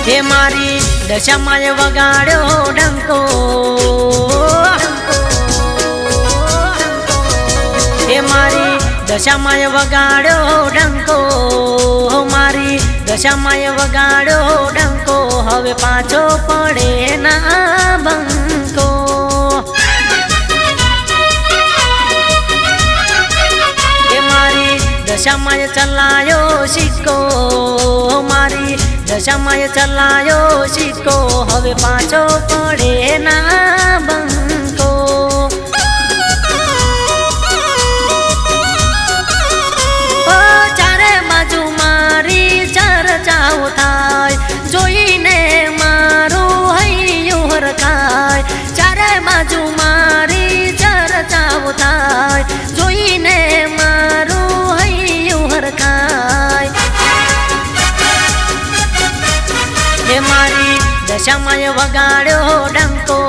हे मारी दशामाय वगाड्यो डंको हे मारी दशामाय वगाड्यो डंको मारी दशामाय वगाड्यो डंको हवे पाछो पड़े ना बंको हे मारी दशामाय चलायो सिक्को मारी दशामाय चलायो सिक्को हवे पाछो पड़े ना बंको चारे बाजू मारी चर्चाओ थाय जोईने मारू हૈયું हरखाय चारे बाजू मारी चर्चाओ थाय जोईने मारू हૈયું हरखाय हे मारी दशामाय वगाड्यो डंको